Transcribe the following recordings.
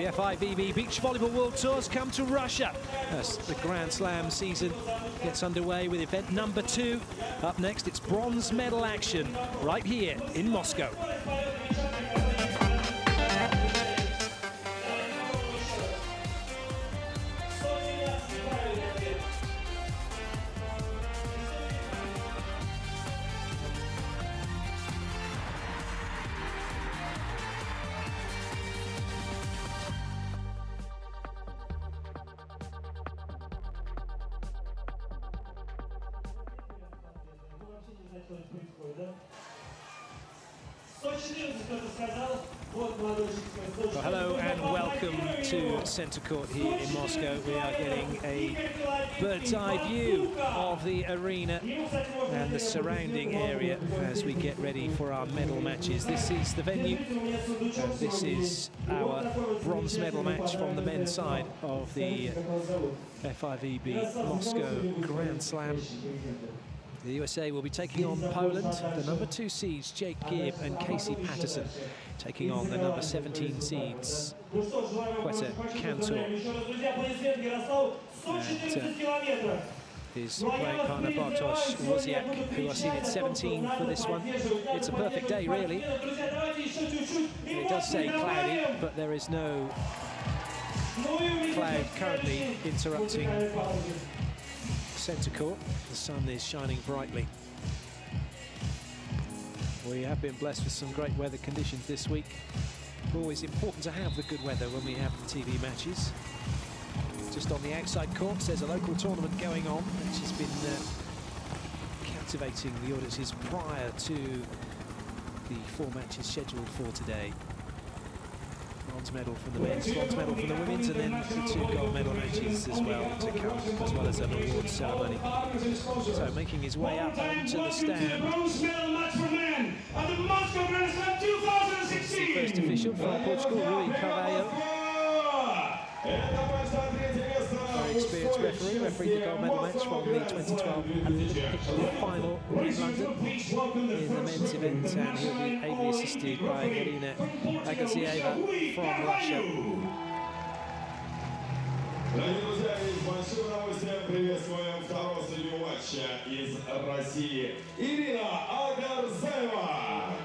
The FIVB Beach Volleyball World Tours come to Russia as the Grand Slam season gets underway with event number 2. Up next, it's bronze medal action right here in Moscow. Well, hello and welcome to Centre Court here in Moscow. We are getting a bird's eye view of the arena and the surrounding area as we get ready for our medal matches. This is the venue, and this is our bronze medal match from the men's side of the FIVB Moscow Grand Slam. The USA will be taking on Poland, the number 2 seeds Jake Gibb and Patterson, taking on the number 17 seeds Kantor and his playing partner Losiak, who are seeded 17 for this one. It's a perfect day, really. It does say cloudy, but there is no cloud currently interrupting Centre Court. The sun is shining brightly. We have been blessed with some great weather conditions this week. Always important to have the good weather when we have the TV matches. Just on the outside courts, there's a local tournament going on, which has been captivating the audiences prior to the 4 matches scheduled for today. Bronze medal from the men's, bronze medal from the women's, and then the 2 gold medal matches as well to come, as well as an awards ceremony. So making his way up onto the stand. Bronze medal match for men at the Moscow Grand Slam 2016. The first official from Portugal, Rui Carvalho. Very experienced referee, refereed the gold medal match from the 2012 Olympic final in London in the men's event, and he'll be ably assisted by Irina Agazieva from Russia. Дорогие друзья, и с большим удовольствием приветствуем второго судью матча из России Ирина Агарзаева.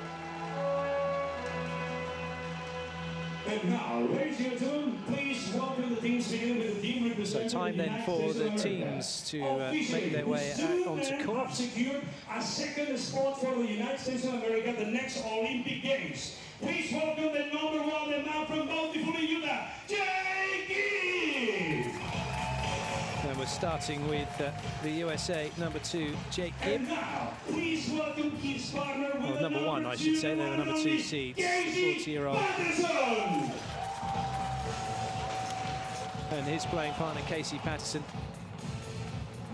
And now, ladies and gentlemen, please welcome the teams beginning with the team representing. So time then for the teams to make their way out onto court. Secured a second spot for the United States of America at the next Olympic Games. Please welcome the number 1, the man from Bountiful, Utah, Jake Gibb. And we're starting with the USA number 2, Jake Gibb. And now, please welcome his partner with well, number 1, I should say. They're the number 2 seeds, 40-year-old. Patterson. And his playing partner, Patterson.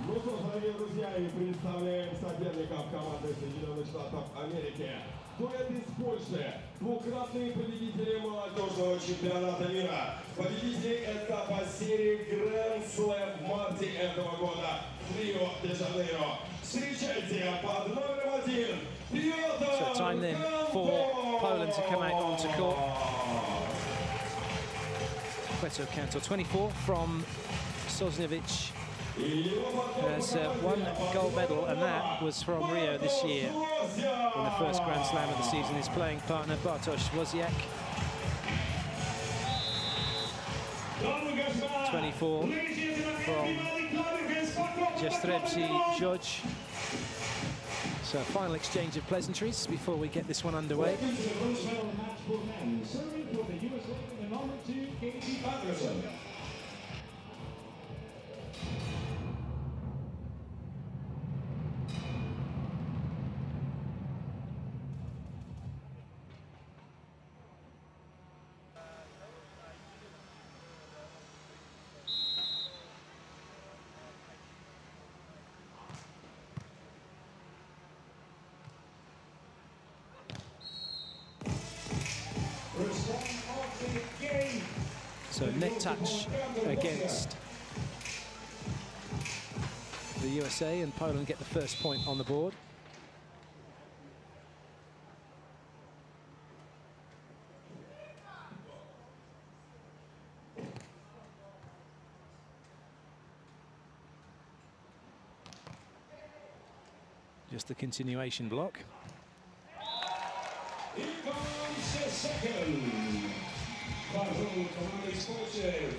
Ну что, дорогие друзья, и представляем соперников команды Соединенных Штатов Америки. Дуэт из Польши, двукратные победители молодежного чемпионата мира, победители этапа серии Grand Slam в марте этого года в Рио-де-Жанейро. Встречайте под номером 1 Петр. So time then for Poland to come out onto court. Kantor, 24 from Sosnowiec, has 1 gold medal, and that was from Rio this year in the first Grand Slam of the season. His playing partner Losiak, 24 from Jastrzębski George. So a final exchange of pleasantries before we get this one underway. Patterson. So net touch against the USA, and Poland get the first point on the board. Just the continuation block. Here comes the second.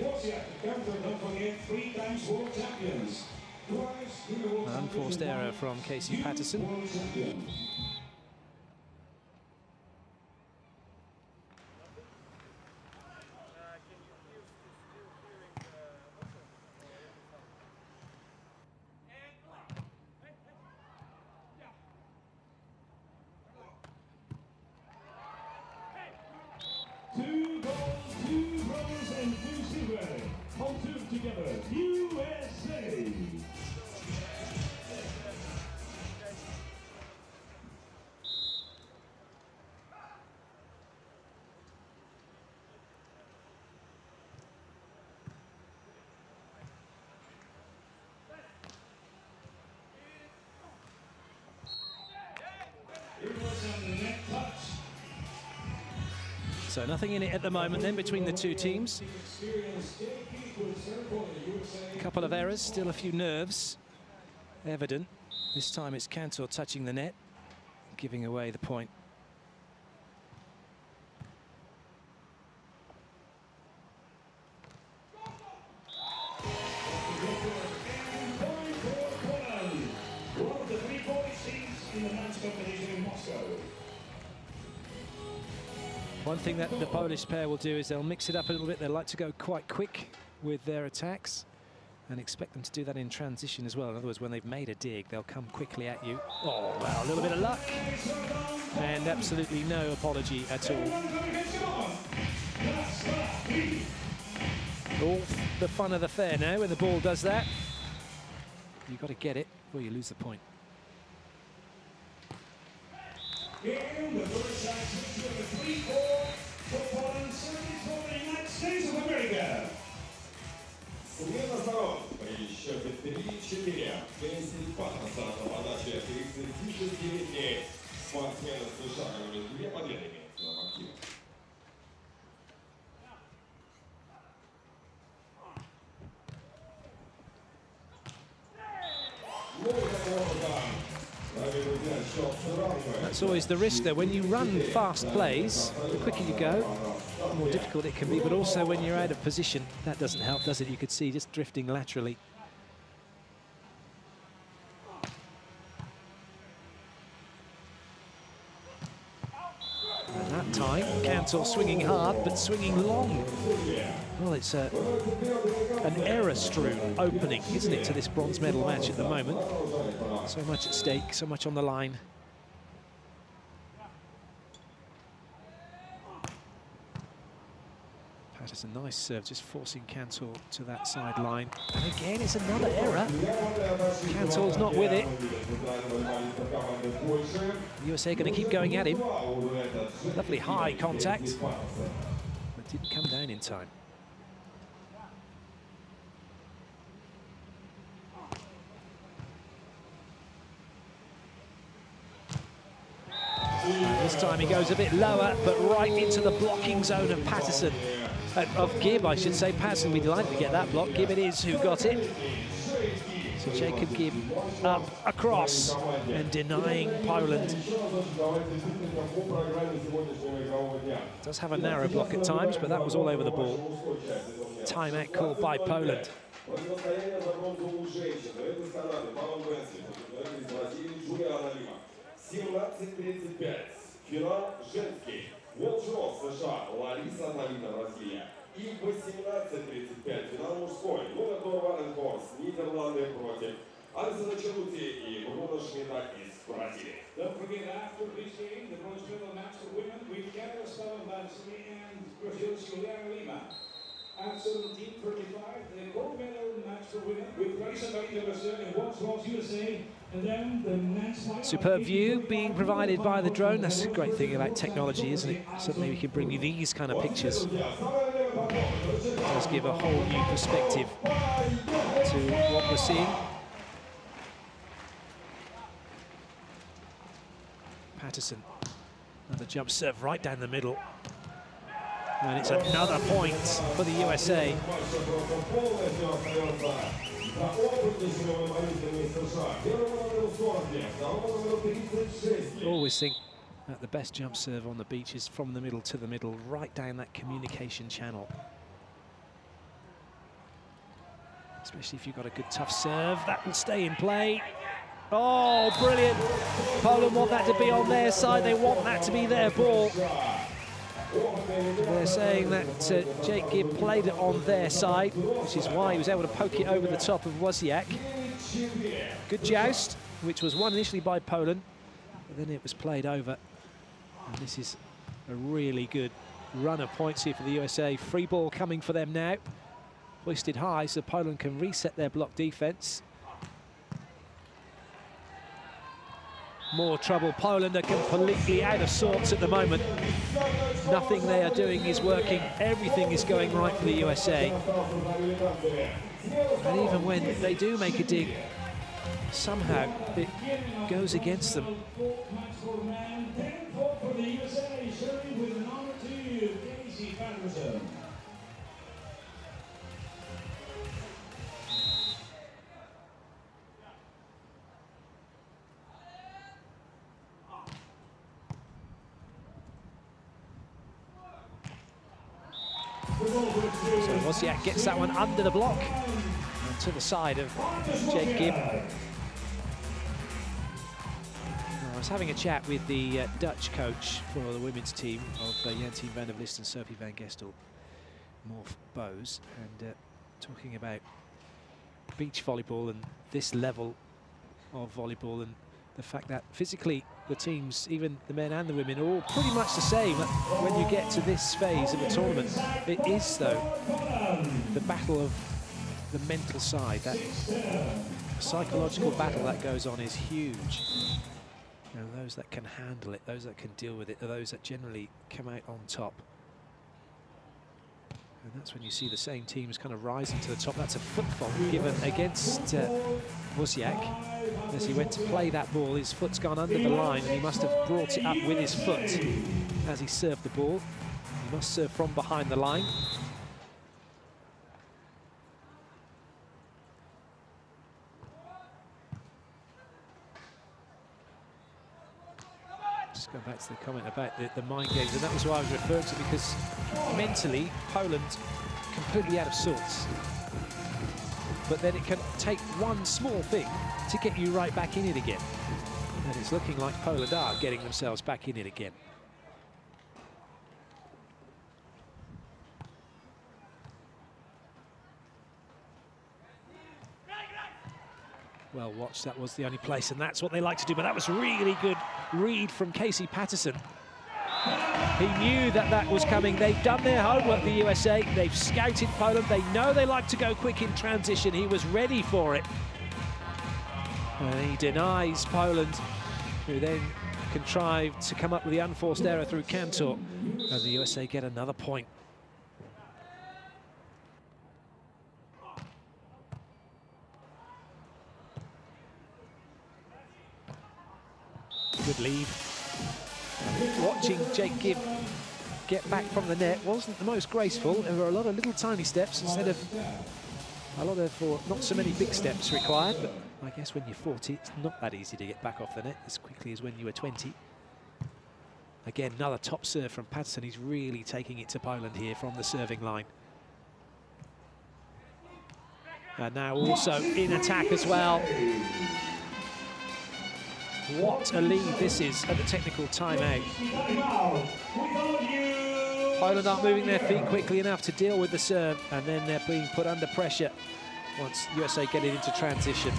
Losiak, Kantor, don't forget, 3 times world champions. Unforced error from Casey Patterson. Two gold, 2 bronze, and 2 silver. On 2 together, USA. It was a net touch. So nothing in it at the moment then between the two teams. A couple of errors, still a few nerves evident. This time it's Kantor touching the net, giving away the point. One of the 3 Polish teams in the men's competition in Moscow. One thing that the Polish pair will do is they'll mix it up a little bit. They like to go quite quick with their attacks and expect them to do that in transition as well. In other words, when they've made a dig, they'll come quickly at you. Oh, wow, a little bit of luck. And absolutely no apology at all. All the fun of the fair now when the ball does that. You've got to get it before you lose the point. In the first side switch with a 3-4 for Poland, serving for the United States of America. Смена сторон при счете 3-4. Кейси Паттерсон на подаче 36-летний спортсмен из США, который 2 победы имеет в своем активе. That's always the risk though. When you run fast plays, the quicker you go, the more difficult it can be, but also when you're out of position, that doesn't help, does it? You could see just drifting laterally. And that time, Kantor swinging hard, but swinging long. Well, it's an error-strewn opening, isn't it, to this bronze medal match at the moment? So much at stake, so much on the line. Patterson, nice serve, just forcing Kantor to that sideline. And again, it's another error. Kantor's not with it. The USA going to keep going at him. Lovely high contact, but didn't come down in time. This time he goes a bit lower, but right into the blocking zone of Patterson. Of Gibb, I should say. Patterson will be delighted to get that block. Gibb it is who got it. So Jacob Gibb up across and denying Poland. Does have a narrow block at times, but that was all over the ball. Timeout called by Poland. Финал женский. Волчров США, Лариса Талина, Бразилия. И 18:35 финал мужской. Луна Варенхорс, Нидерланды против Алисона Челути и Бруно Шмида из Бразилии. Don't forget, after this game, the bronze medal match for women with Canada, and Brazil's Juliana Lima. At 17:35, the gold medal match for women with Losiak and Waltz USA. And then the men's superb view being provided by the drone. That's a great thing about technology, isn't it? Suddenly we can bring you these kind of pictures. It does give a whole new perspective to what we're seeing. Patterson, another jump serve right down the middle. And it's another point for the USA. За опытный силовой воительный США. Первому номеру 40 лет, второму номеру 36 лет. Always think that the best jump serve on the beach is from the middle to the middle, right down that communication channel. Especially if you've got a good tough serve, that will stay in play. Oh, brilliant. Poland want that to be on their side. They want that to be their ball. They're saying that Jake Gibb played it on their side, which is why he was able to poke it over the top of Losiak. Good joust, which was won initially by Poland, but then it was played over. And this is a really good run of points here for the USA. Free ball coming for them now. Hoisted high so Poland can reset their block defense. More trouble. Poland are completely out of sorts at the moment. Nothing they are doing is working. Everything is going right for the USA. And even when they do make a dig, somehow it goes against them. So Losiak gets that one under the block and to the side of Jake Gibb. I was having a chat with the Dutch coach for the women's team of Jantien van der Vlist and Sophie van Gestel, Morph Bose, and talking about beach volleyball and this level of volleyball and the fact that physically the teams, even the men and the women, are all pretty much the same when you get to this phase of the tournament. It is, though, the battle of the mental side, that psychological battle that goes on is huge. And those that can handle it, those that can deal with it, are those that generally come out on top. And that's when you see the same teams kind of rising to the top. That's a foot fault given against Losiak. As he went to play that ball, his foot's gone under the line, and he must have brought it up with his foot as he served the ball. He must serve from behind the line. Just go back to the comment about the mind games, and that was what I was referring to, because mentally, Poland completely out of sorts. But then it can take one small thing to get you right back in it again. And it's looking like Poland are getting themselves back in it again. Well watched, that was the only place, and that's what they like to do. But that was really good read from Casey Patterson. He knew that that was coming. They've done their homework, the USA. They've scouted Poland. They know they like to go quick in transition. He was ready for it. And he denies Poland, who then contrived to come up with the unforced error through Kantor. And the USA get another point. Good lead. Watching Jake Gibb get back from the net wasn't the most graceful. There were a lot of little tiny steps instead of a lot of, or not so many big steps required, but I guess when you're 40, it's not that easy to get back off the net as quickly as when you were 20. Again, another top serve from Patterson. He's really taking it to Poland here from the serving line. And now also in attack as well. What a lead this is at the technical timeout. Poland aren't moving their feet quickly enough to deal with the serve, and then they're being put under pressure once USA get it into transition.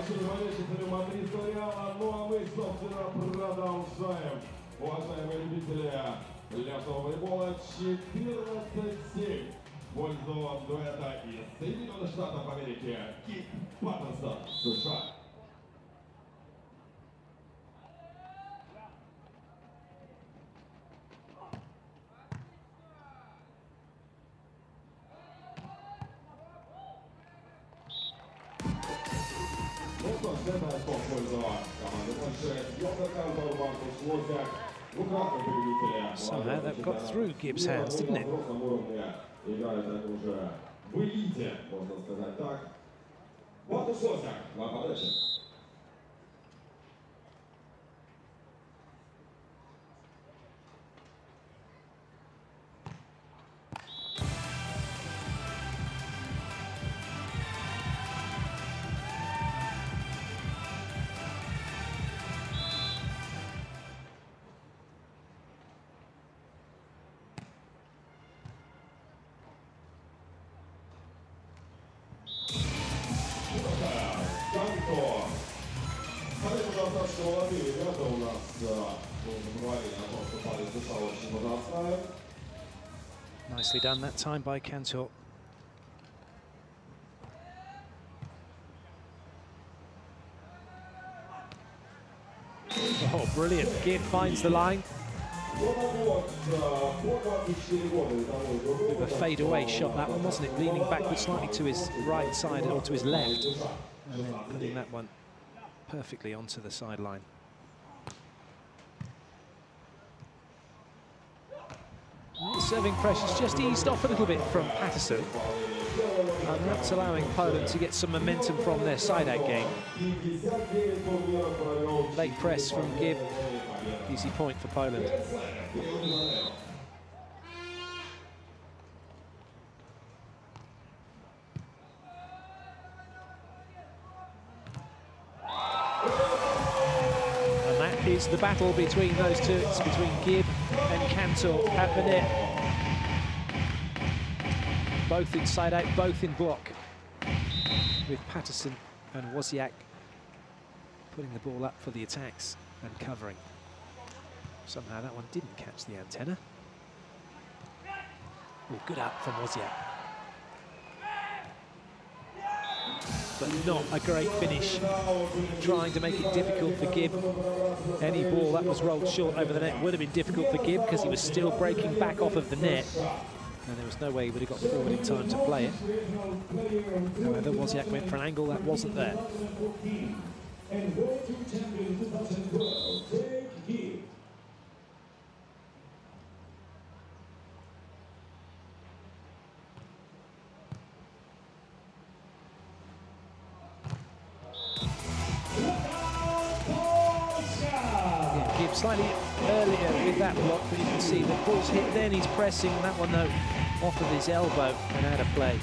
возвращение болельщиками мадридского Реала. Ну а мы, собственно, продолжаем. Уважаемые любители летного волейбола, 14-7 в пользу дуэта из Соединенных Штатов Америки. Гибб, Паттерсон, США. Somehow that got through Gibb's hands, didn't it? Kantor. Смотрите, достаточно молодые ребята у нас. Мы уже говорили о том, что парень США очень возрастает. Nicely done that time by Kantor. Oh, brilliant. Gibb finds the line. With a fade-away shot, that one, wasn't it? Leaning backwards slightly to his right side or to his left. And then putting that one perfectly onto the sideline. Serving pressure's just eased off a little bit from Patterson. And that's allowing Poland to get some momentum from their side-out game. Late press from Gibb. Easy point for Poland. And that is the battle between those two. It's between Gibb and Kantor at the net. Both inside out, both in block. With Patterson and Losiak putting the ball up for the attacks and covering. Somehow that one didn't catch the antenna. Oh, good up from Losiak. But not a great finish. Trying to make it difficult for Gibb. Any ball that was rolled short over the net would have been difficult for Gibb because he was still breaking back off of the net. And there was no way he would have got forward in time to play it. However, Losiak went for an angle that wasn't there. And World Tour Champion 2012, Gibb. Yeah, Gibb slightly earlier with that block, but you can see the ball's hit, then he's pressing, that one though off of his elbow and out of play.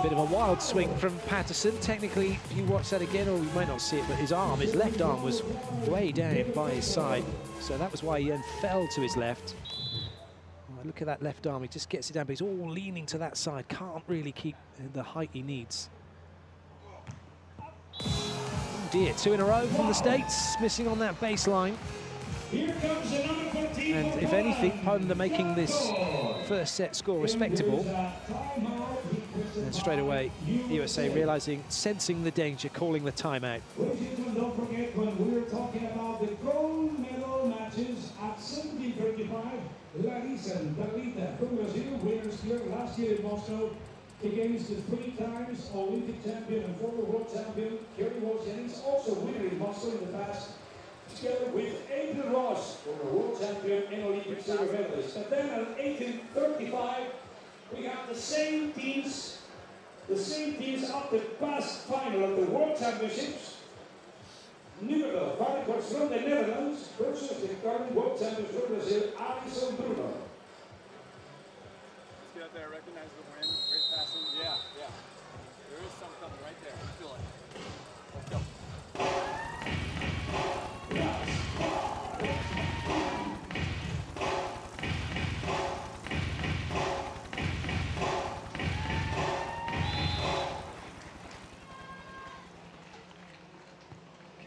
Bit of a wild swing from Patterson. Technically, if you watch that again, or you might not see it, but his left arm was way down by his side. So that was why he then fell to his left. Oh, look at that left arm, he just gets it down, but he's all leaning to that side. Can't really keep the height he needs. Oh dear, 2 in a row from the States, missing on that baseline. Here comes the number 14. And if anything, Poland are making this first set score respectable. And straight away, USA realizing, sensing the danger, calling the timeout. Don't forget when we were talking about the gold medal matches at 17:35, Larissa and Dalita from Brazil, winners here last year in Moscow, against the 3 times Olympic champion and former world champion Kerry Jennings, also winner in Moscow in the past, together with Adrian Ross, former world champion and Olympic silver medalist. And then at 18:35, we have the same teams up the past final of the World Championships. Newell, Varkos from the Netherlands versus the current World Champions from Brazil, Alison Bruno. Get out there, recognize the wind, great passing. Yeah, yeah. There is some coming right there. I feel it. Let's go.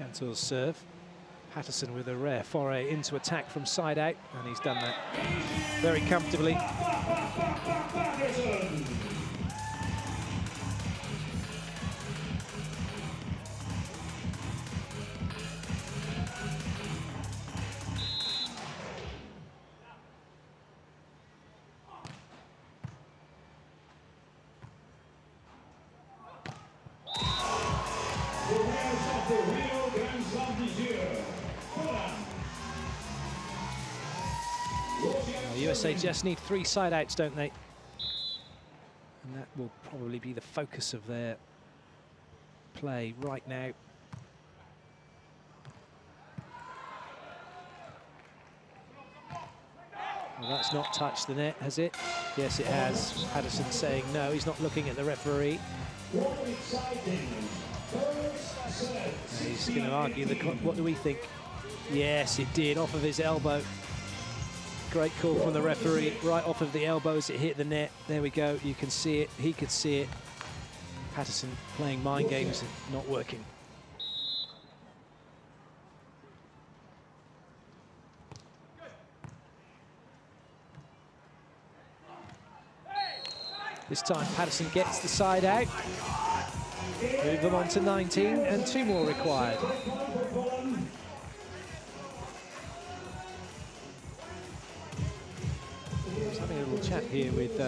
Kantor's serve. Patterson with a rare foray into attack from side out, and he's done that very comfortably. USA just need 3 side outs, don't they? And that will probably be the focus of their play right now. Well, that's not touched the net, has it? Yes, it has. Patterson saying no, he's not looking at the referee. He's going to argue the clock. What do we think? Yes, it did, off of his elbow. Great call from the referee, right off of the elbows, it hit the net. There we go, you can see it, he could see it. Patterson playing mind games and not working. This time Patterson gets the side out. Move them on to 19 and 2 more required. Having a little chat here with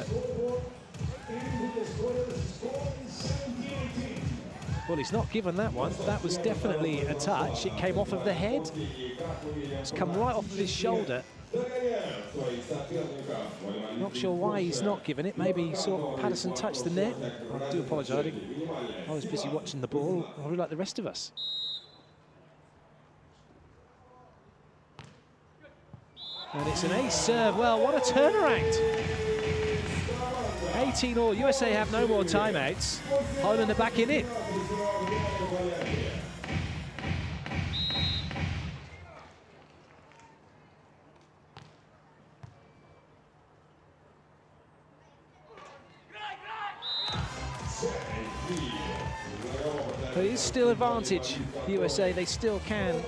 well, he's not given that one. That was definitely a touch. It came off of the head. It's come right off of his shoulder. Not sure why he's not given it. Maybe he saw Patterson touch the net. I do apologise. I was busy watching the ball, probably like the rest of us. And it's an ace serve. Well, what a turnaround. 18-all. USA have no more timeouts. Poland are back in it. But it is still advantage. USA, they still can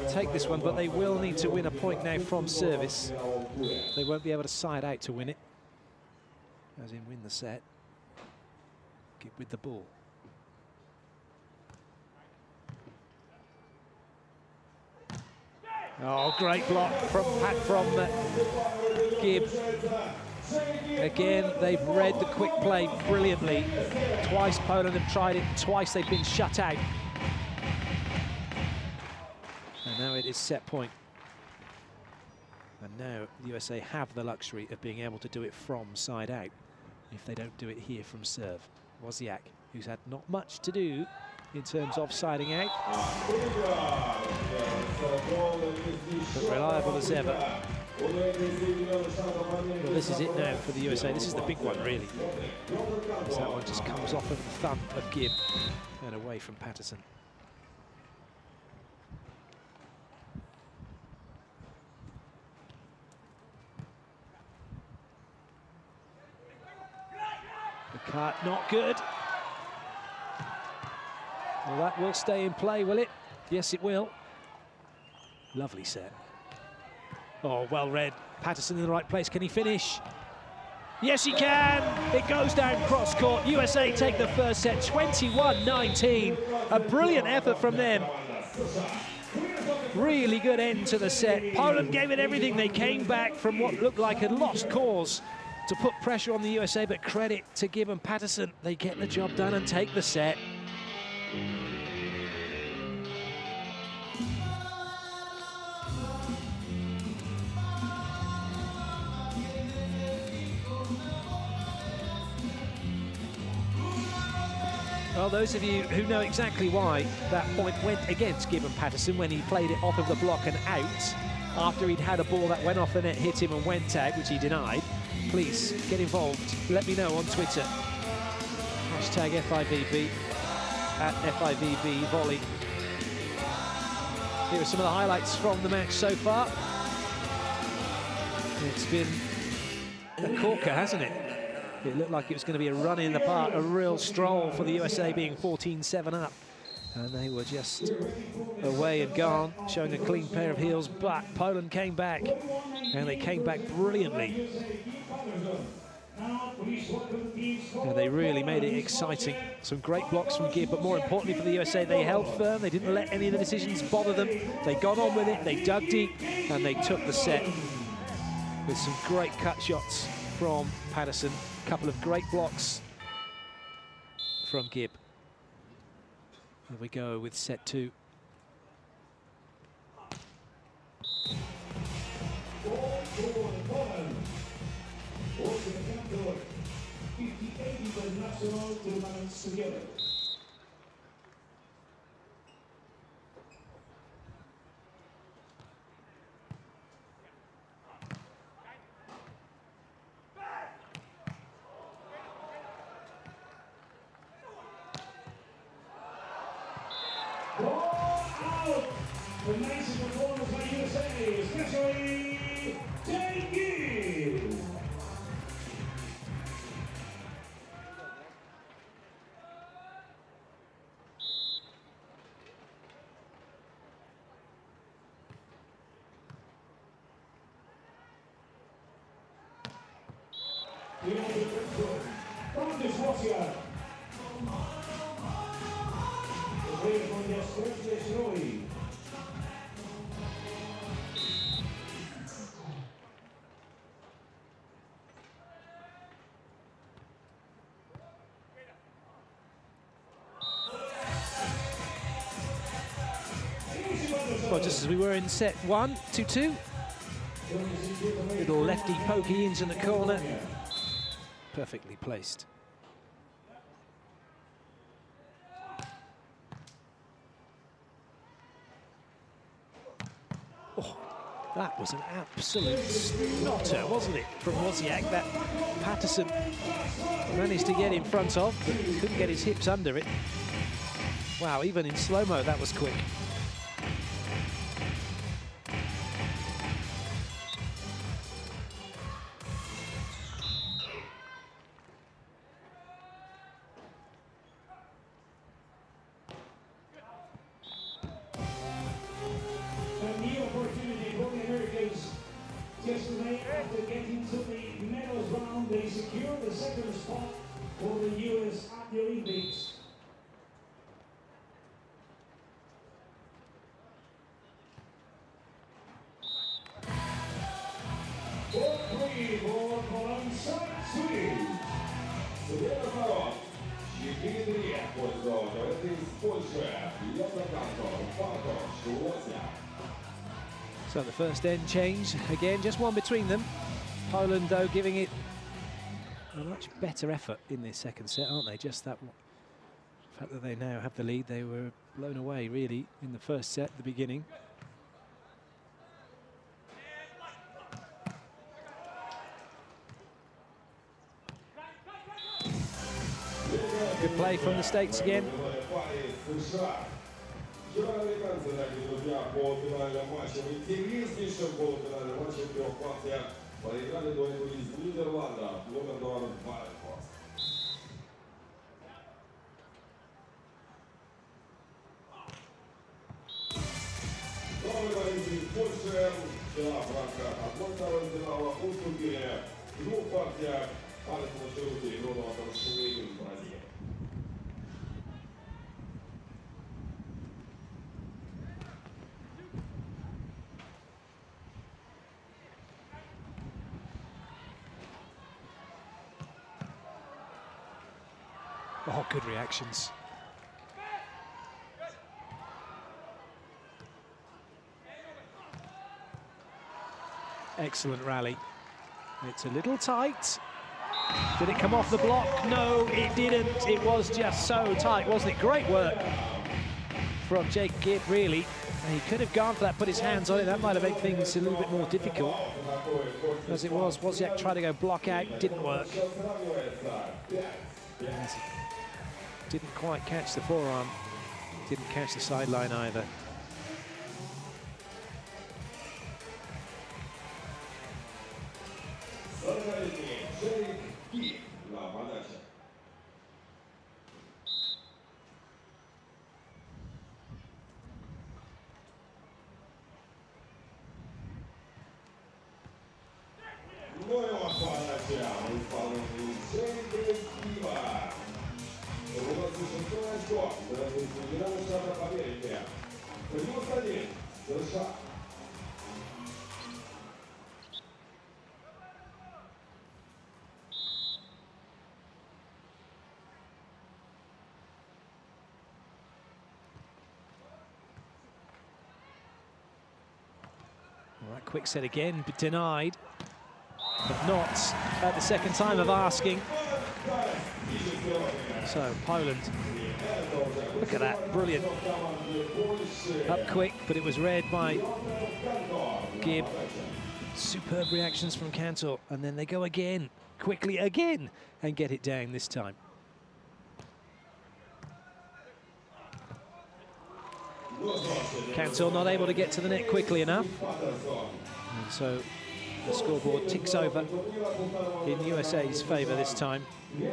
take this one, but they will need to win a point now from service. They won't be able to side out to win it, as in win the set. Gibb with the ball. Oh, great block from Gibb. Again, they've read the quick play brilliantly. Twice Poland have tried it, twice they've been shut out. And now it is set point. And now the USA have the luxury of being able to do it from side out if they don't do it here from serve. Losiak, who's had not much to do in terms of siding out, but reliable as ever. Well, this is it now for the USA. This is the big one, really. As that one just comes off of the thumb of Gibb and away from Patterson. The cut, not good. Well, that will stay in play, will it? Yes, it will. Lovely set. Oh, well read. Patterson in the right place. Can he finish? Yes, he can. It goes down cross court. USA take the first set, 21-19. A brilliant effort from them. Really good end to the set. Poland gave it everything. They came back from what looked like a lost cause to put pressure on the USA, but credit to Gibb and Patterson. They get the job done and take the set. Well, those of you who know exactly why that point went against Gibb and Patterson when he played it off of the block and out, after he'd had a ball that went off the net, hit him and went out, which he denied, please get involved. Let me know on Twitter. Hashtag FIVB, at FIVB Volley. Here are some of the highlights from the match so far. It's been a corker, hasn't it? It looked like it was going to be a run in the park, a real stroll for the USA, being 14-7 up. And they were just away and gone, showing a clean pair of heels, but Poland came back, and they came back brilliantly. And they really made it exciting. Some great blocks from Gibb, but more importantly for the USA, they held firm. They didn't let any of the decisions bother them. They got on with it, they dug deep, and they took the set with some great cut shots from Patterson. A couple of great blocks from Gibb. Here we go with set 2. Kantor, 58 international tournaments together. The nice performance by USA, especially Gibb. From this Losiak. The player from the stretch Roy. Well, just as we were in set 1, 2-2. Little lefty pokey into the corner. Perfectly placed. Oh, that was an absolute snotter, wasn't it, from Losiak, that Patterson managed to get in front of, but couldn't get his hips under it. Wow, even in slow-mo, that was quick. Yesterday, after getting to the medals round, they secured the second spot for the US at the Olympics. For Poland, Sweden. Время ворот. 4-3 в пользу из Польши. Kantor, Patterson, Losiak. So the first end change, again, just one between them. Poland, though, giving it a much better effort in this second set, aren't they? Just that fact that they now have the lead, they were blown away, really, in the first set at the beginning. Good play from the States again. Вчера американцы такие, друзья, в полуфинальном матче, в интереснейшем полуфинальном матче в трех партиях проиграли дуэльку из Нидерландов, номер 2. Новый болельщик из Польши, вчера в рамках одной финала уступили в двух партиях Patterson и игрового Лосиака из Бразилии. Oh, good reactions. Excellent rally. It's a little tight. Did it come off the block? No, it didn't. It was just so tight, wasn't it? Great work from Jake Gibb, really. And he could have gone for that, put his hands on it. That might have made things a little bit more difficult. As it was, Losiak tried to go block out, didn't work. Didn't quite catch the forearm, didn't catch the sideline either. очко для Соединенных Штатов Америки. 91 США. All right, quick set again, but denied. But not at the second time of asking. So Poland, look at that, brilliant. Up quick, but it was read by Gibb. Superb reactions from Kantor, and then they go again, quickly again, and get it down this time. Kantor not able to get to the net quickly enough. And so the scoreboard ticks over in USA's favour this time. You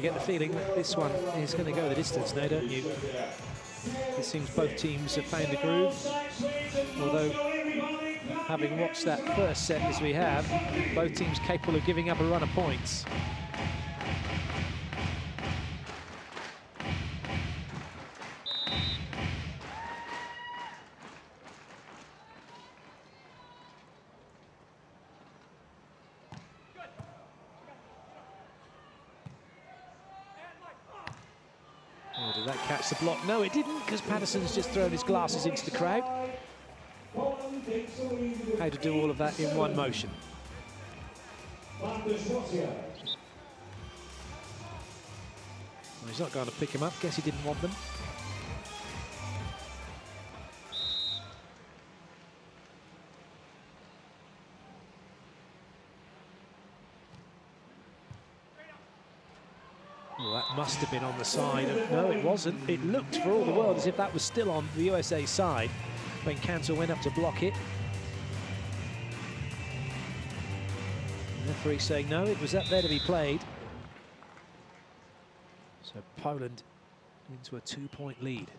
get the feeling that this one is going to go the distance now, don't you? It seems both teams have found the groove, although having watched that first set as we have, both teams capable of giving up a run of points. Oh, did that catch the block? No, it didn't, because Patterson's just thrown his glasses into the crowd. How to do all of that in one motion. Well, he's not going to pick him up. Guess he didn't want them. Well, that must have been on the side. No, it wasn't. It looked for all the world as if that was still on the USA side when Kantor went up to block it. The referee saying no, it was up there to be played. So Poland into a 2-point lead.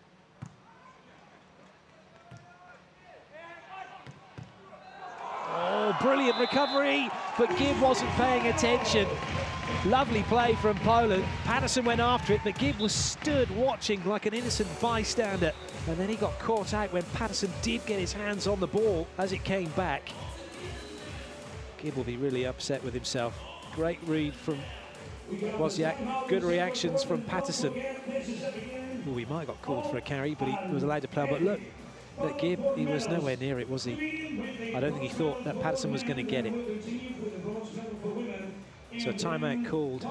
Oh, brilliant recovery, but Gibb wasn't paying attention. Lovely play from Poland. Patterson went after it, but Gibb was stood watching like an innocent bystander. And then he got caught out when Patterson did get his hands on the ball as it came back. Gibb will be really upset with himself. Great read from Losiak. Good reactions from Patterson. Well, he might have got called for a carry, but he was allowed to play. But look, Gibb, he was nowhere near it, was he? I don't think he thought that Patterson was going to get it. So timeout called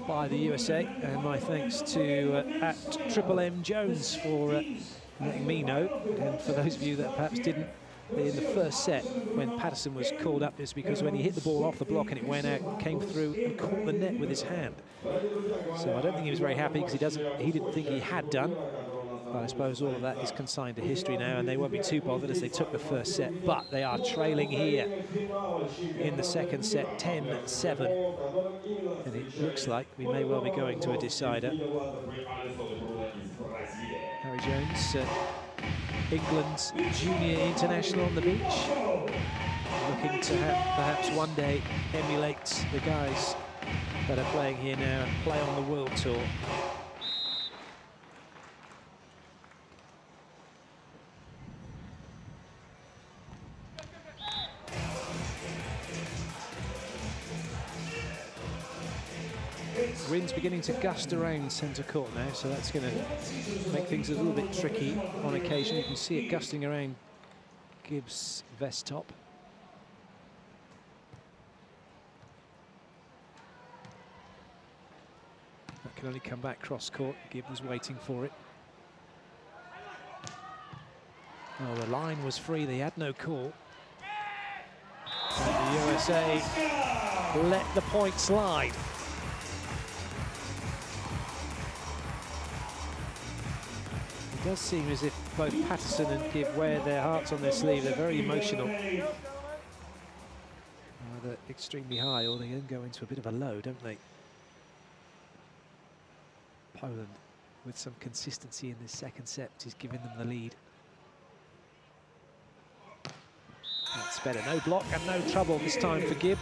by the USA, and my thanks to @Triple Jones for letting me know. And for those of you that perhaps didn't, in the first set when Patterson was called up, is because when he hit the ball off the block and it went out, came through and caught the net with his hand. So I don't think he was very happy, because he didn't think he had done. But I suppose all of that is consigned to history now, and they won't be too bothered as they took the first set. But they are trailing here in the second set, 10-7. And it looks like we may well be going to a decider. Harry Jones, England's junior international on the beach, looking to perhaps one day emulate the guys that are playing here now and play on the World Tour. Wind's beginning to gust around centre court now, so that's going to make things a little bit tricky on occasion. You can see it gusting around Gibb's vest top. That can only come back cross court. Gibb was waiting for it. Oh, the line was free. They had no call. And the USA let the point slide. It does seem as if both Patterson and Gibb wear their hearts on their sleeve. They're very emotional. The extremely high, or they then go into a bit of a low, don't they? Poland with some consistency in this second set is giving them the lead. That's better. No block and no trouble this time for Gibb.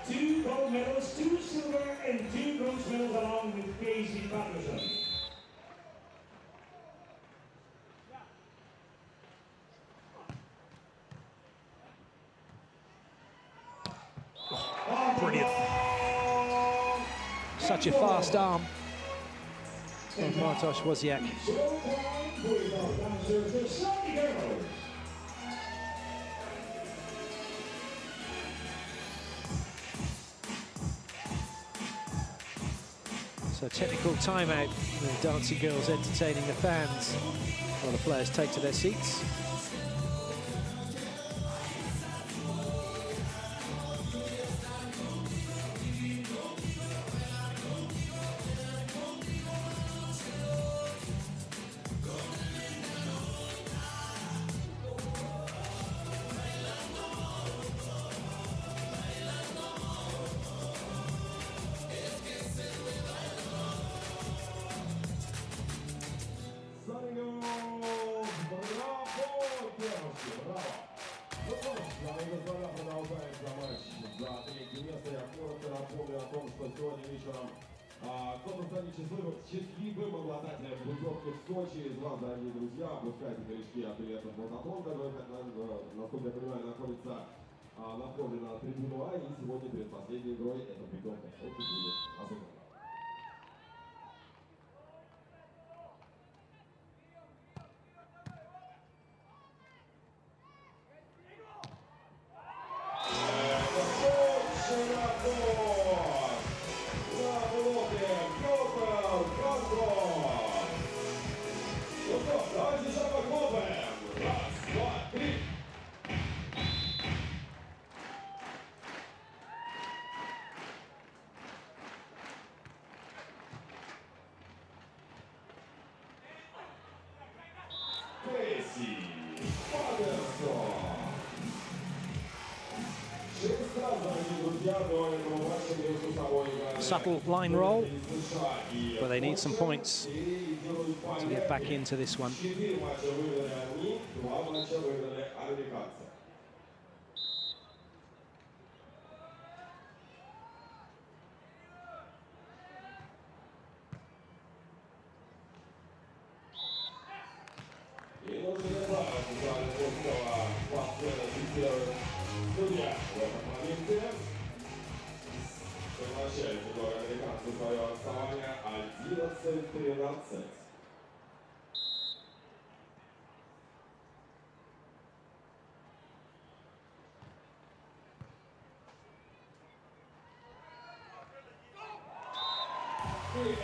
Two gold medals, 2 silver and 2 bronze medals along with Patterson. Oh, brilliant. Such a fast arm from Losiak. So technical timeout. The dancing girls entertaining the fans while the players take to their seats. Кто-то станет счастливым обладателем путевки в Сочи. Дорогие друзья, опускайте корешки от билетов в мотофон, который, насколько я понимаю, находится на входе на трибуну А. И сегодня перед последней игрой эта путевка будет осознана. Subtle line roll, but they need some points to get back into this one.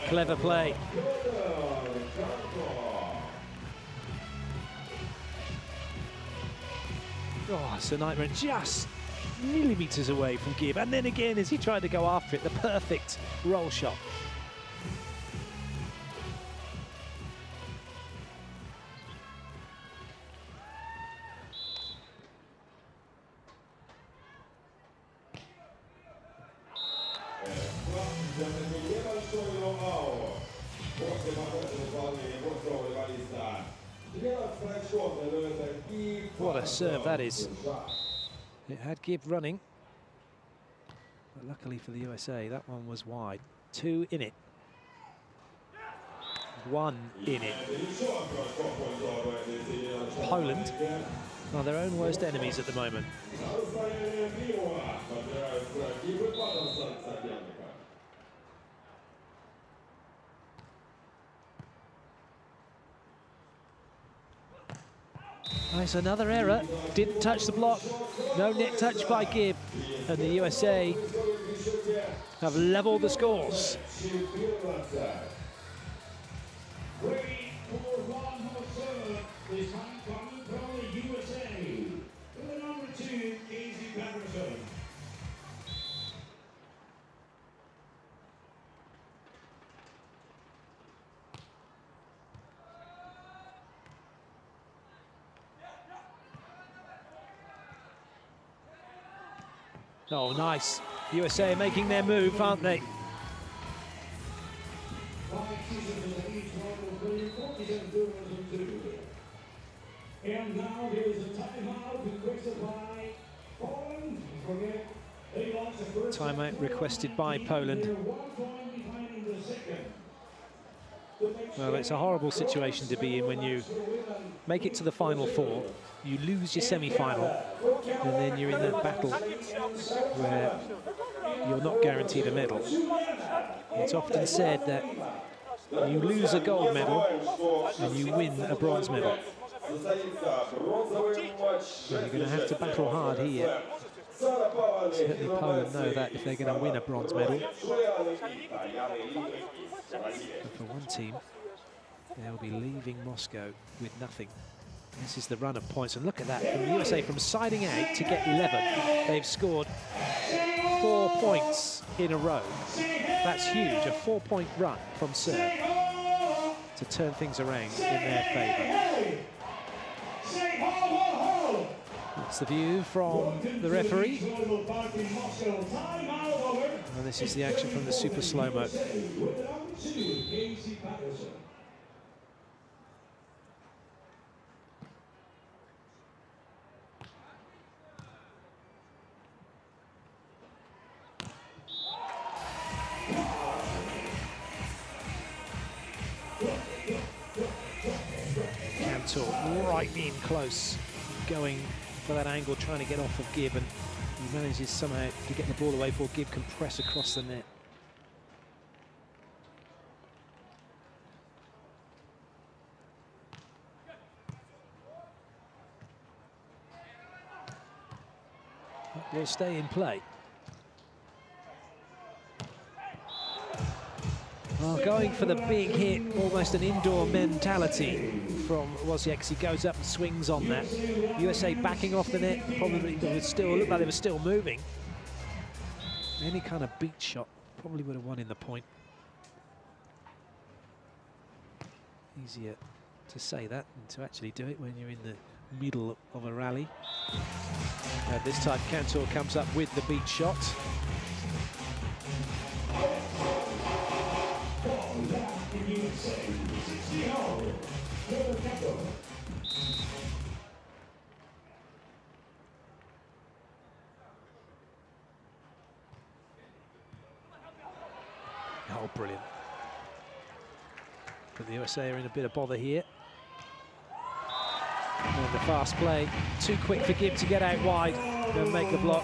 Clever play. Oh, it's a nightmare. Just millimetres away from Gibb. And then again, as he tried to go after it, the perfect roll shot. What a serve that is. It had Gibb running, but luckily for the USA, that one was wide. 2 in it. 1 in it. Poland are their own worst enemies at the moment. Nice, another error. Didn't touch the block. No net touch by Gibb. And the USA have leveled the scores. Oh, nice. USA are making their move, aren't they? And now there is a timeout requested by Poland. Timeout requested by Poland. Well, it's a horrible situation to be in when you make it to the Final Four, you lose your semi-final, and then you're in the battle where you're not guaranteed a medal. It's often said that you lose a gold medal and you win a bronze medal. So you're going to have to battle hard here. Certainly Poland know that if they're going to win a bronze medal. But for one team, they'll be leaving Moscow with nothing. This is the run of points, and look at that, from the USA, from siding out to get 11, they've scored 4 points in a row. That's huge, a 4-point run from serve to turn things around in their favour. That's the view from the referee. And this is the action from the super slow-mo. Kantor right in close, going for that angle, trying to get off of Gibb, and he manages somehow to get the ball away before Gibb can press across the net. That will stay in play. Well, going for the big hit, almost an indoor mentality from Losiak. He goes up and swings on that. USA backing off the net, probably looked like they were still moving. Any kind of beat shot probably would have won in the point. Easier to say that than to actually do it when you're in the middle of a rally. This time Kantor comes up with the beat shot. Oh, brilliant. But the USA are in a bit of bother here. And the fast play, too quick for Gibb to get out wide and make the block.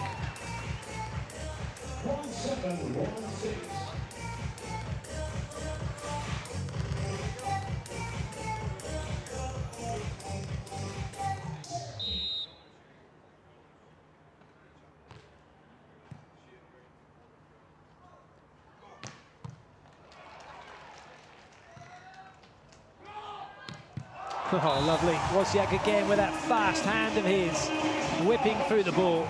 Oh, lovely. Losiak again with that fast hand of his, whipping through the ball.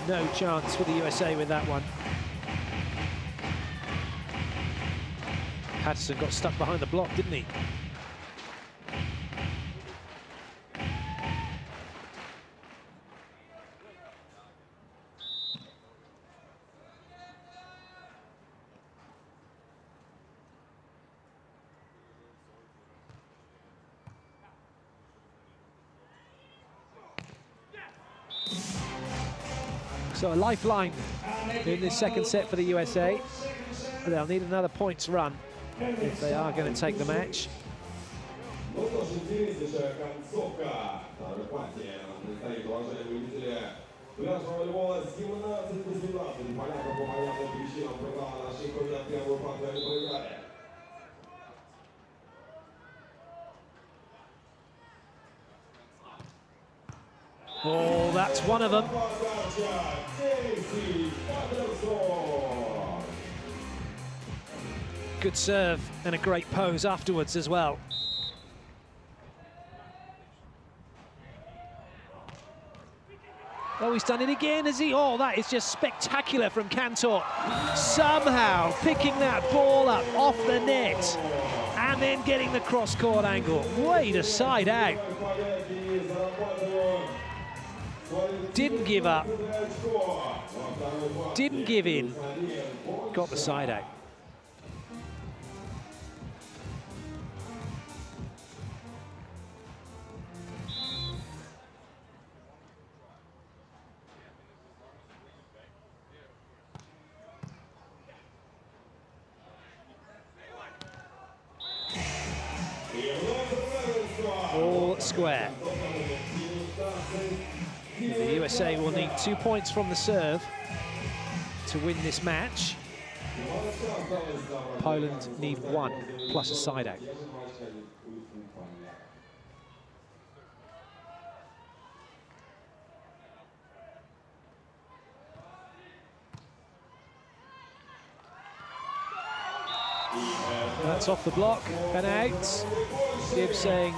No chance for the USA with that one. Patterson got stuck behind the block, didn't he? So a lifeline in this second set for the USA. They'll need another points run if they are going to take the match. Oh, that's one of them. Good serve and a great pose afterwards as well. Oh, he's done it again, has he? Oh, that is just spectacular from Kantor. Somehow picking that ball up off the net and then getting the cross-court angle. Way to side out. Didn't give up. Didn't give in. Got the side out. All square. The USA will need 2 points from the serve to win this match. Poland need 1 plus a side out. That's off the block and out. Gibb saying,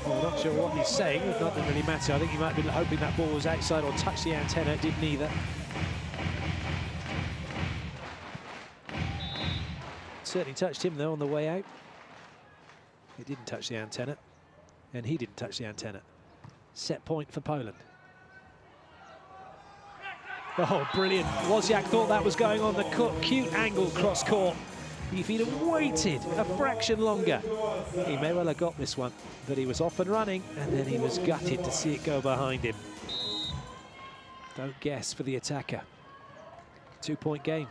well, I'm not sure what he's saying, it doesn't really matter. I think he might have been hoping that ball was outside or touched the antenna, it did neither. Certainly touched him though on the way out. He didn't touch the antenna, and he didn't touch the antenna. Set point for Poland. Oh, brilliant. Losiak thought that was going on the cute angle cross court. If he'd have waited a fraction longer, he may well have got this one, but he was off and running, and then he was gutted to see it go behind him. Don't guess for the attacker. 2-point game.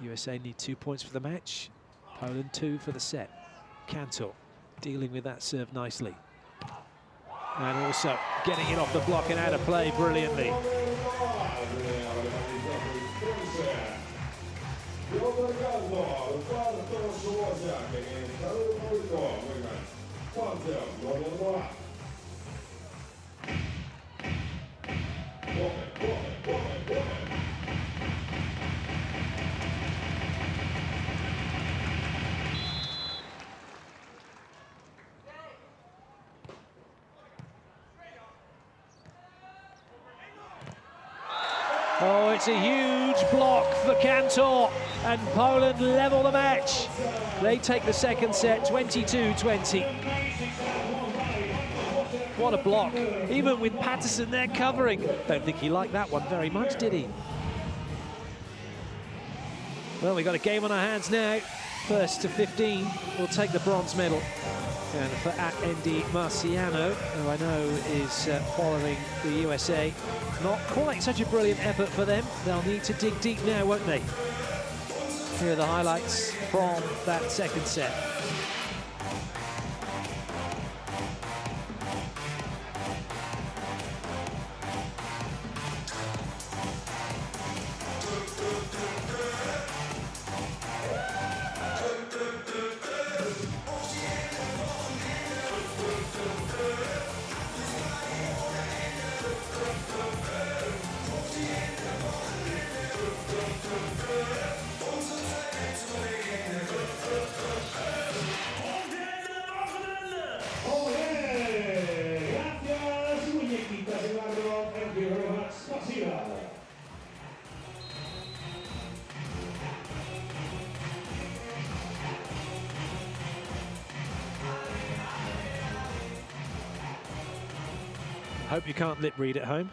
USA need 2 points for the match. Poland 2 for the set. Kantor dealing with that serve nicely. And also getting it off the block and out of play brilliantly. Oh, it's a huge block for Kantor, and Poland level the match. They take the second set, 22-20. What a block, even with Patterson there covering. Don't think he liked that one very much, did he? Well, we've got a game on our hands now. First to 15 will take the bronze medal. And for Andy Marciano, who I know is following the USA, not quite such a brilliant effort for them. They'll need to dig deep now, won't they? Here are the highlights from that second set. Hope you can't lip read at home.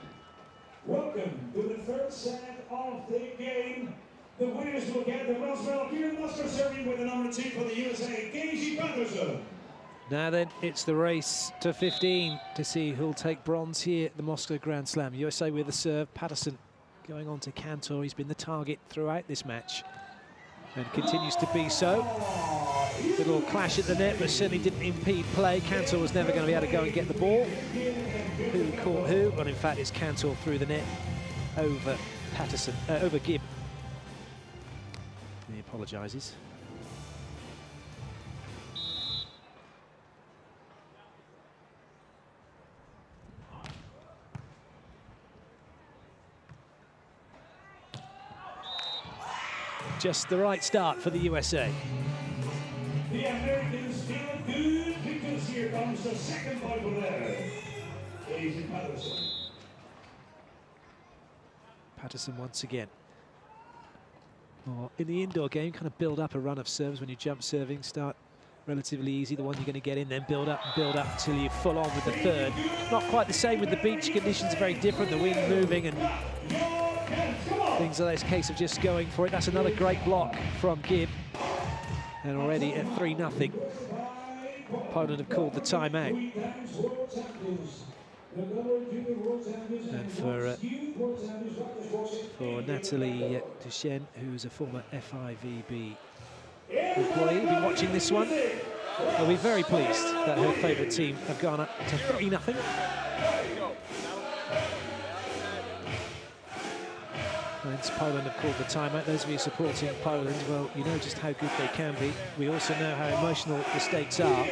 Welcome to the third set of the game. The winners will get the bronze medal. Here in Moscow, serving with the number 2 for the USA, Patterson. Now then, it's the race to 15 to see who'll take bronze here at the Moscow Grand Slam. USA with the serve. Patterson going on to Kantor. He's been the target throughout this match and continues to be so. Little clash at the net, but certainly didn't impede play. Kantor was never going to be able to go and get the ball. Who caught who? Well, in fact, it's Kantor through the net over Patterson, over Gibb. He apologises. Just the right start for the USA. The Americans feel good because here comes the second point there. Patterson. Patterson once again. Oh, in the indoor game, kind of build up a run of serves when you jump serving, start relatively easy, the one you're going to get in, then build up until you're full on with the third. Not quite the same with the beach, conditions are very different, the wind moving and things like that. It's a case of just going for it. That's another great block from Gibb. And already at 3-0. Poland have called the timeout. And for Natalie Duchenne, who's a former FIVB employee, been watching this one, will be very pleased that her favourite team have gone up to 3-0. And Poland have called the timeout. Those of you supporting Poland, well, you know just how good they can be. We also know how emotional the stakes are,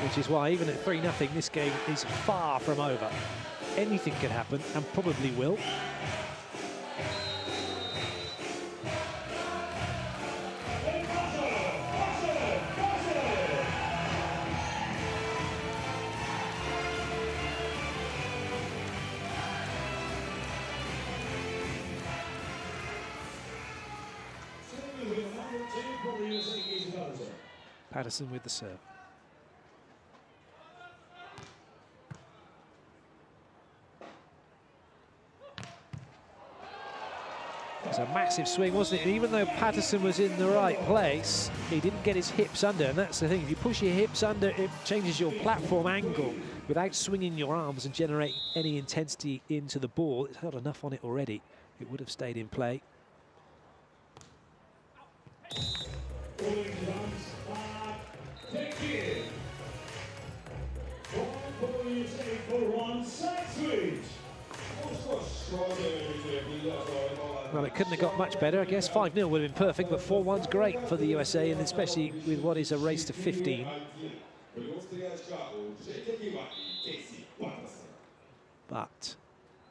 which is why even at 3-0, this game is far from over. Anything could happen, and probably will. Patterson with the serve. It was a massive swing, wasn't it? And even though Patterson was in the right place, he didn't get his hips under, and that's the thing. If you push your hips under, it changes your platform angle without swinging your arms and generate any intensity into the ball. It's had enough on it already. It would have stayed in play. Well, it couldn't have got much better, I guess. 5-0 would have been perfect, but 4-1's great for the USA, and especially with what is a race to 15. But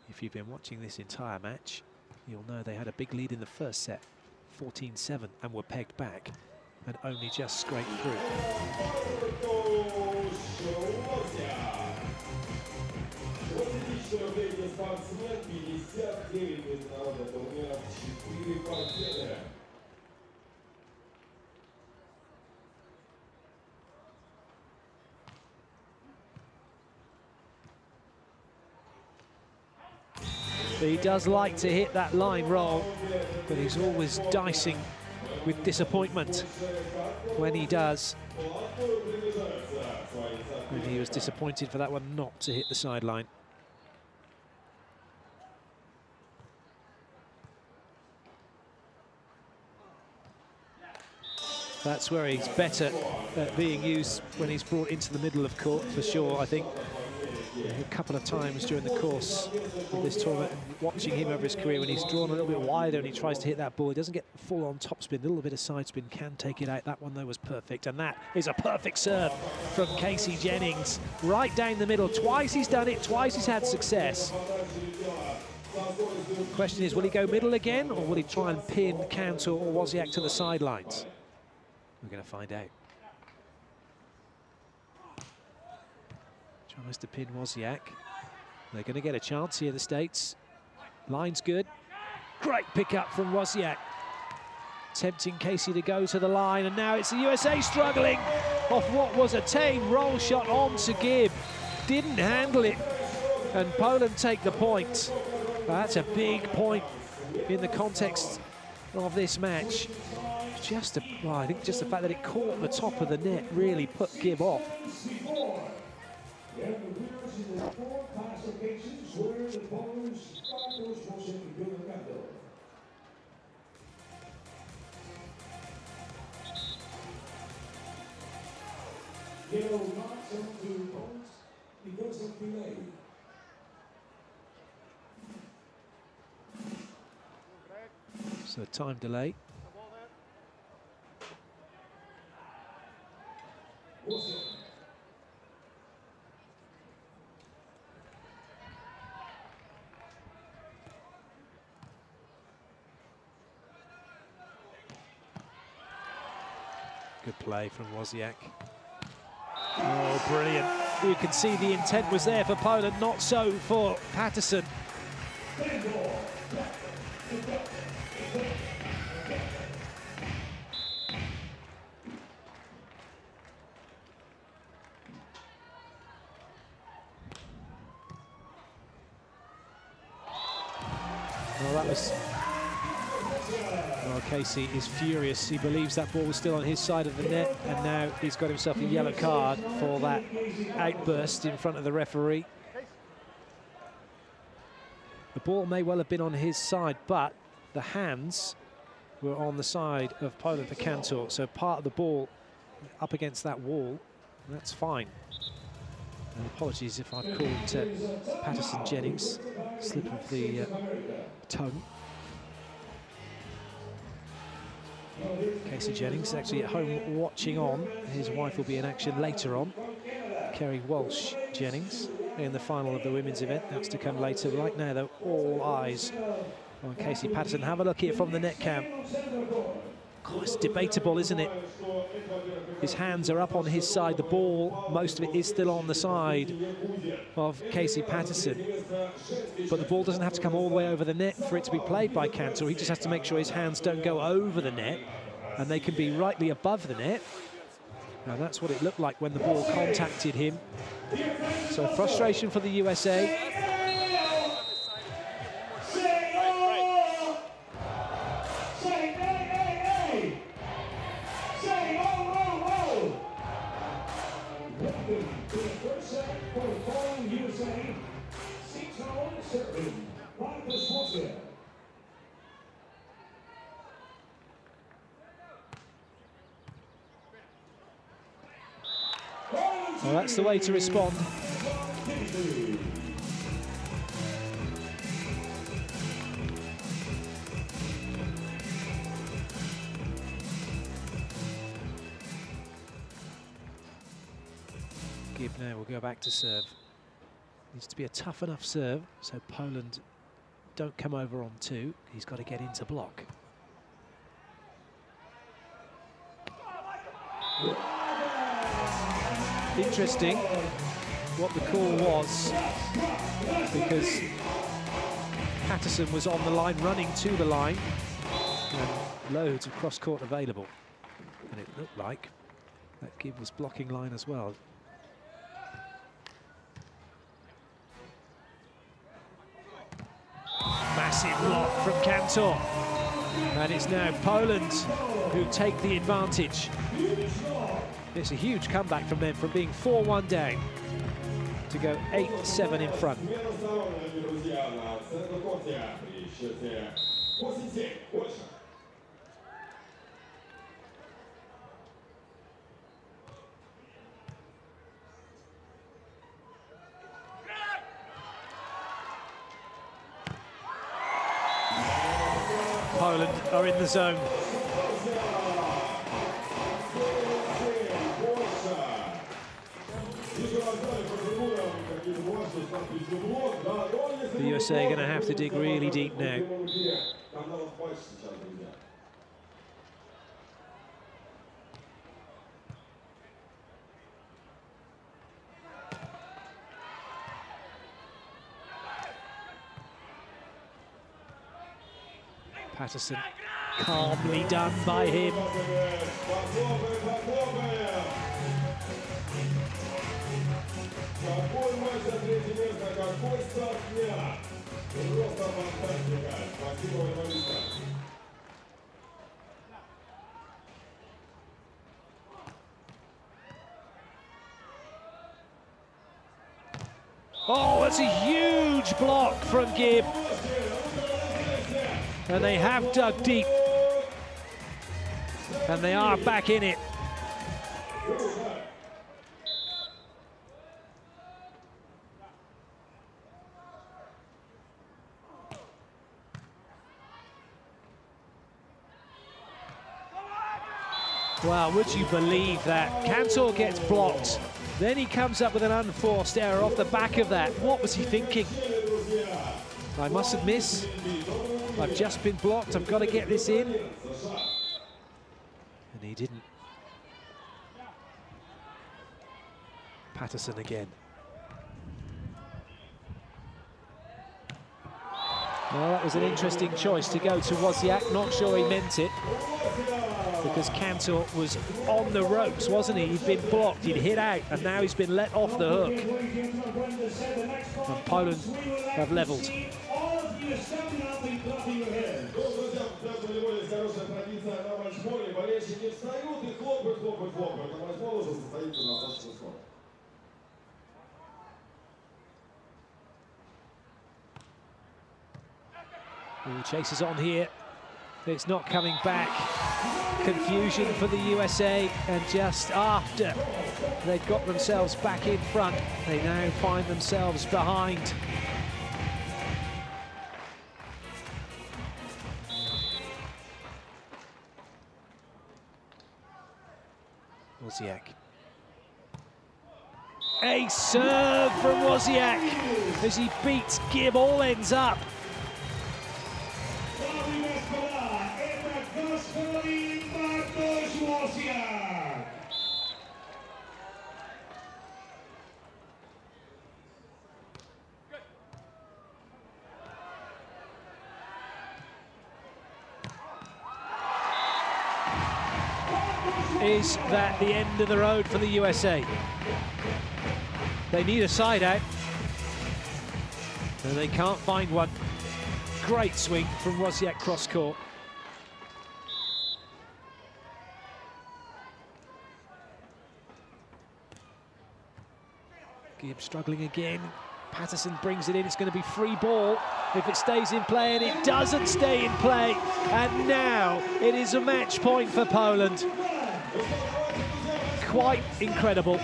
if you've been watching this entire match, you'll know they had a big lead in the first set, 14-7, and were pegged back and only just scraped through. He does like to hit that line roll, but he's always dicing with disappointment when he does. And he was disappointed for that one not to hit the sideline. That's where he's better at being used, when he's brought into the middle of court, for sure, I think. A couple of times during the course of this tournament, and watching him over his career, when he's drawn a little bit wider and he tries to hit that ball, he doesn't get full-on topspin, a little bit of side spin can take it out. That one, though, was perfect, and that is a perfect serve from Casey Jennings, right down the middle. Twice he's done it, twice he's had success. The question is, will he go middle again, or will he try and pin Kantor or Losiak to the sidelines? We're going to find out. Tries to pin Losiak. They're going to get a chance here, the States. Line's good. Great pick-up from Losiak. Tempting Casey to go to the line, and now it's the USA struggling off what was a tame roll shot on to Gibb. Didn't handle it, and Poland take the point. That's a big point in the context of this match. Well, I think just the fact that it caught the top of the net really put Gibb off. And the winners in the 4 classifications were the Polish Yellow knocks onto points because of delay. So time delay. Good play from Losiak. Oh, brilliant. You can see the intent was there for Poland, not so for Patterson. Well, that was... Well, Casey is furious. He believes that ball was still on his side of the net, and now he's got himself a yellow card for that outburst in front of the referee. The ball may well have been on his side, but the hands were on the side of Poland for Kantor, so part of the ball up against that wall, that's fine. And apologies if I've called Patterson Jennings slip of the tongue. Casey Jennings actually at home watching on. His wife will be in action later on. Kerry Walsh Jennings in the final of the women's event. That's to come later. Right now, though, all eyes on Casey Patterson. Have a look here from the net cam. Oh, it's debatable, isn't it? His hands are up on his side. The ball, most of it is still on the side of Casey Patterson. But the ball doesn't have to come all the way over the net for it to be played by Kantor. He just has to make sure his hands don't go over the net, and they can be rightly above the net. Now, that's what it looked like when the ball contacted him. So frustration for the USA. Well, that's the way to respond. Gibb now will go back to serve. Needs to be a tough enough serve, so Poland don't come over on two. He's got to get into block. Interesting what the call was, because Patterson was on the line, running to the line, and loads of cross-court available. And it looked like that Gibb was blocking line as well. Massive block from Kantor. And it's now Poland who take the advantage. It's a huge comeback from them, from being 4-1 down to go 8-7 in front. Poland are in the zone. The USA are going to have to dig really deep now. Patterson, calmly done by him. Oh, that's a huge block from Gibb. And they have dug deep. And they are back in it. Well, would you believe that? Kantor gets blocked. Then he comes up with an unforced error off the back of that. What was he thinking? I mustn't miss. I've just been blocked. I've got to get this in. And he didn't. Patterson again. Well, that was an interesting choice to go to Losiak. Not sure he meant it, because Kantor was on the ropes, wasn't he? He'd been blocked, he'd hit out, and now he's been let off the hook. And Poland have levelled. clapping your hands. Ну, друзья, в пляжном волейболе есть хорошая традиция на матчболе. Болельщики встают и хлопают, хлопают, хлопают. А матчбол уже состоится достаточно скоро. Chases on here. It's not coming back. Confusion for the USA, and just after they've got themselves back in front, they now find themselves behind. Losiak. A serve from Losiak as he beats Gibb, all ends up. Is that the end of the road for the USA? They need a side out, and they can't find one. Great swing from Losiak cross court. Gibb struggling again. Patterson brings it in. It's going to be free ball if it stays in play, and it doesn't stay in play. And now it is a match point for Poland. Quite incredible.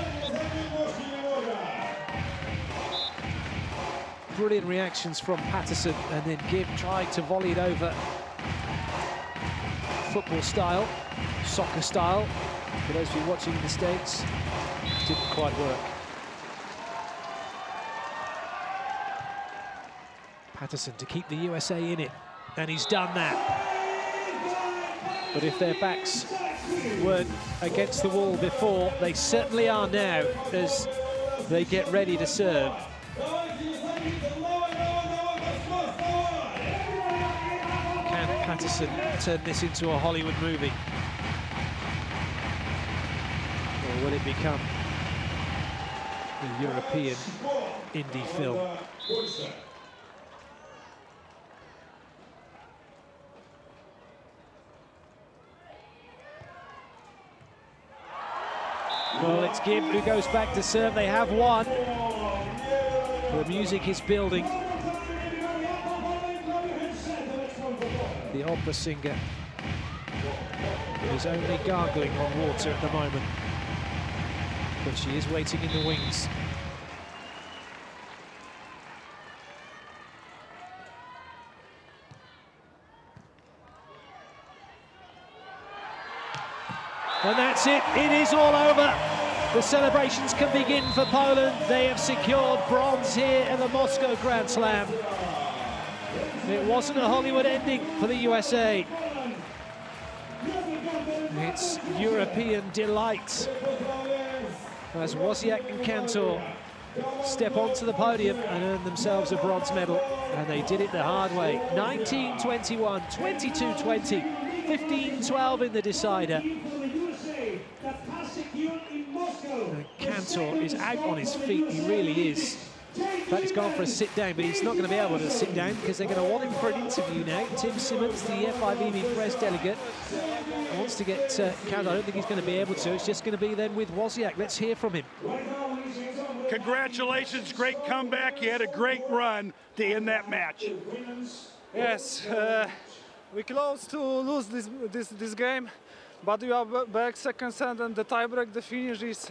Brilliant reactions from Patterson, and then Gibb tried to volley it over. Football style, soccer style. For those of you watching in the States, didn't quite work. Patterson to keep the USA in it, and he's done that. But if their backs weren't against the wall before, they certainly are now as they get ready to serve. Can Patterson turn this into a Hollywood movie? Or will it become a European indie film? Well, it's Gibb who goes back to serve. They have won. The music is building. The opera singer is only gargling on water at the moment, but she is waiting in the wings. And that's it, it is all over. The celebrations can begin for Poland. They have secured bronze here at the Moscow Grand Slam. It wasn't a Hollywood ending for the USA. It's European delight as Losiak and Kantor step onto the podium and earn themselves a bronze medal. And they did it the hard way. 19-21, 22-20, 15-12 in the decider. And Kantor is out on his feet, he really is. In fact, he's gone for a sit down, but he's not going to be able to sit down because they're going to want him for an interview now. Tim Simmons, the FIVB press delegate, wants to get Kantor. I don't think he's going to be able to. It's just going to be then with Losiak. Let's hear from him. Congratulations, great comeback. You had a great run to end that match. Yes, we close to lose this game, but we are back second set, and the tiebreak, the finish is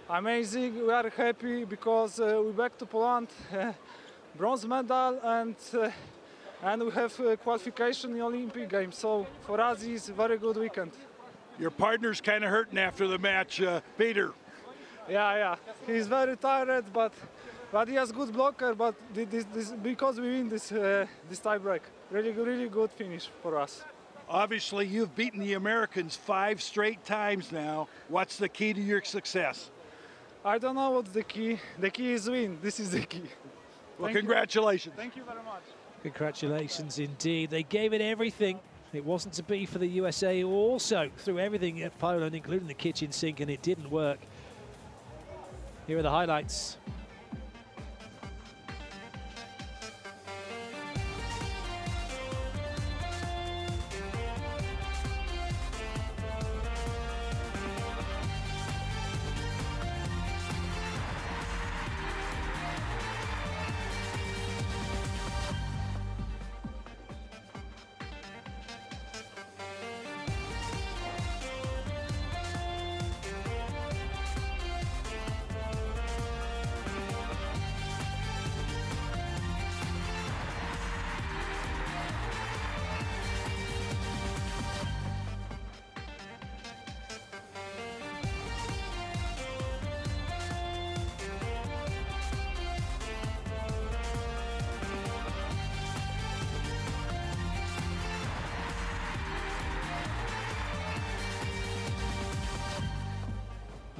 amazing. We are happy because we're back to Poland, bronze medal, and we have qualification in the Olympic Games. So for us, it's a very good weekend. Your partner's kind of hurting after the match, Peter. Yeah, he's very tired, but he has good blocker. But this because we win this tiebreak, really good finish for us. Obviously, you've beaten the Americans 5 straight times now. What's the key to your success? I don't know what's the key. The key is win. This is the key. Well, congratulations. Thank you very much. Congratulations indeed. They gave it everything. It wasn't to be for the USA, who also threw everything at Poland, including the kitchen sink, and it didn't work. Here are the highlights.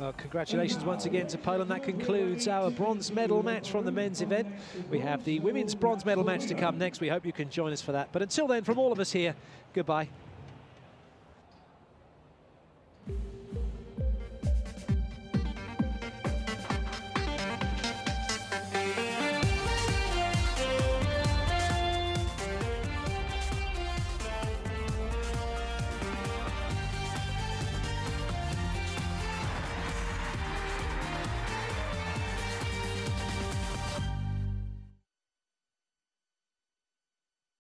Well, congratulations once again to Poland. That concludes our bronze medal match from the men's event. We have the women's bronze medal match to come next. We hope you can join us for that. But until then, from all of us here, goodbye.